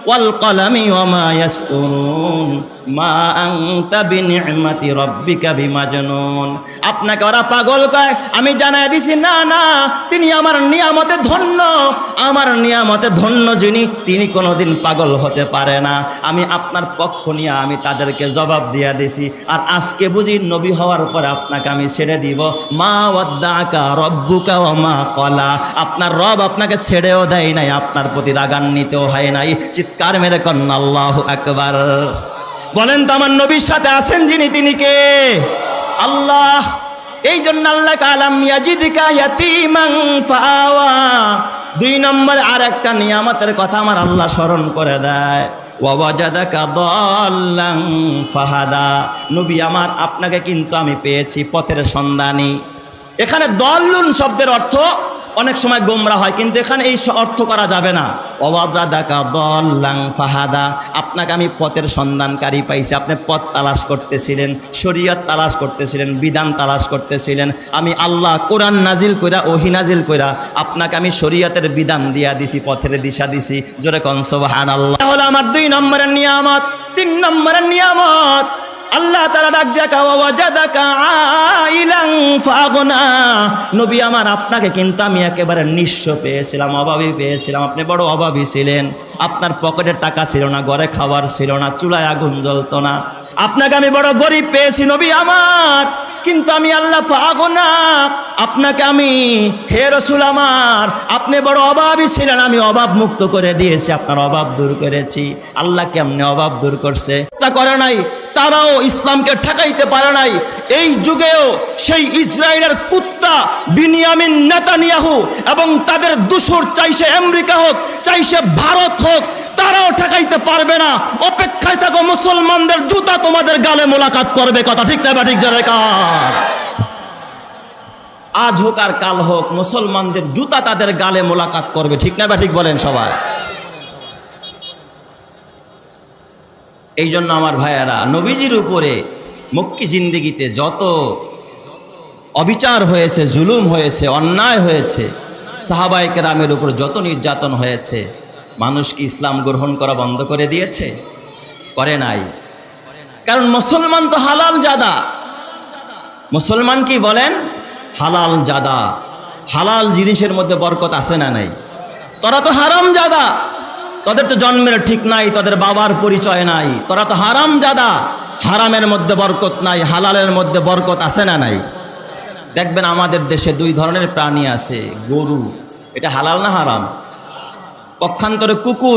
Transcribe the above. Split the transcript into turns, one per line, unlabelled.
ওয়াল কলামি ওয়া মা ইয়াসতুরুন মা আনতা বিনি'মাতি রাব্বিকা বিমাজনুন। আপনাকে ওরা পাগল কয়, আমি জানাই দিছি না না, তিনি আমার নিয়ামতে ধন্য, আমার নিয়ামতে ধন্য যিনি, তিনি কোনোদিন পাগল হতে পারে না। আমি আপনার পক্ষ নিয়ে আমি তাদেরকে জবাব দিয়া দিছি। আর আজকে বুঝি নবী হওয়ার পরে আপনাকে আমি ছেড়ে দিব। মা ওয়াদ্দাকা রব্বুকা ওয়া মা ক্বালা, আপনার রব আপনাকে ছেড়েও দেয় নাই, আপনার প্রতি রাগান্বিতও হয় নাই। চিৎকার মেরে কন্না আল্লাহু আকবার। বলেন তো আমার নবীর সাথে আছেন যিনি, তিনি কে? আল্লাহ। এই জন্য আল্লাহ কালাম ইয়াজিদিকা ইয়াতীমান ফাআওয়া, 2 নম্বরে আর একটা নিয়ামতের কথা আমার আল্লাহ স্মরণ করে দেয়, ওয়া ওয়াজাদাকা দাল্লান ফাহাদা। নবী আমার, আপনাকে কিন্তু আমি পেয়েছি পথের সন্ধানী। এখানে দল্লুন শব্দের অর্থ অনেক সময় গোমরা হয়, কিন্তু এখানে এই অর্থ করা যাবে না। ওয়াজাদাকা দাল্লান ফাহাদা, আপনাকে আমি পথের সন্ধানকারী পাইছি। আপনি পথ তালাশ করতেছিলেন, শরীয়ত তালাশ করতেছিলেন, বিধান তালাশ করতেছিলেন। আমি আল্লাহ কোরআন নাজিল কইরা, ওহী নাজিল কইরা আপনাকে আমি শরীয়তের বিধান দিয়া দিছি, পথের দিশা দিছি। জোরে কোন সুবহানাল্লাহ। তাহলে আমার 2 নম্বরের নিয়ামত। 3 নম্বরের নিয়ামত আল্লাহ তাআলা ডাক দিয়া ওয়াজাদাকা আইলান ফাগনা। নবী আমার, আপনাকে কিন্তু আমি একেবারে নিঃস্ব পেয়েছিলাম, অভাবী পেয়েছিলাম। আপনি বড় অভাবী ছিলেন, আপনার পকেটে টাকা ছিল না, ঘরে খাবার ছিল না, চুলায় আগুন জ্বলতো না। আপনাকে আমি বড় গরিব পেয়েছি নবী আমার, কিন্তু আমি আল্লাহ ফাগনা, আপনাকে আমি, হে রাসূল আমার, আপনি বড় অভাবী ছিলেন, আমি অভাব মুক্ত করে দিয়েছি, আপনার অভাব দূর করেছি। আল্লাহ কেমনে অভাব দূর করছে? তা করে নাই, তারাও ইসলামকে ঠেকাইতে পারে নাই। এই যুগেও সেই ইসরায়েলের কুত্তা বিনিয়ামিন নেতানিয়াহু এবং তাদের দূষর, চাইছে আমেরিকা হোক, চাইছে ভারত হোক, তারাও ঠেকাইতে পারবে না। অপেক্ষায় থাকো, মুসলমানদের জুতা তোমাদের গালে মোলাকাত করবে। কথা ঠিক না ঠিক? জোরে কার? আজ হোক আর কাল হোক, মুসলমানদের জুতা তাদের গালে মোলাকাত করবে। ঠিক না বা ঠিক বলেন সবাই? এই জন্য আমার ভাইয়েরা, নবীজির উপরে মক্কি জিন্দেগিতে যত অবিচার হয়েছে, জুলুম হয়েছে, অন্যায় হয়েছে, সাহাবায়ে কেরামের উপর যত নির্যাতন হয়েছে, মানুষ কি ইসলাম গ্রহণ করা বন্ধ করে দিয়েছে? করে নাই। কারণ মুসলমান তো হালাল জাদা। মুসলমান কি বলেন? হালাল জাদা। হালাল জিনিসের মধ্যে বরকত আছে না নাই? তোরা তো হারাম জাদা, তোদের তো জন্মের ঠিক নাই, তোদের বাবার পরিচয় নাই, তোরা তো হারাম জাদা। হারামের মধ্যে বরকত নাই, হালালের মধ্যে বরকত আছে না নাই? দেখবেন আমাদের দেশে 2 ধরনের প্রাণী আছে। গরু, এটা হালাল না হারাম? পক্ষান্তরে কুকুর,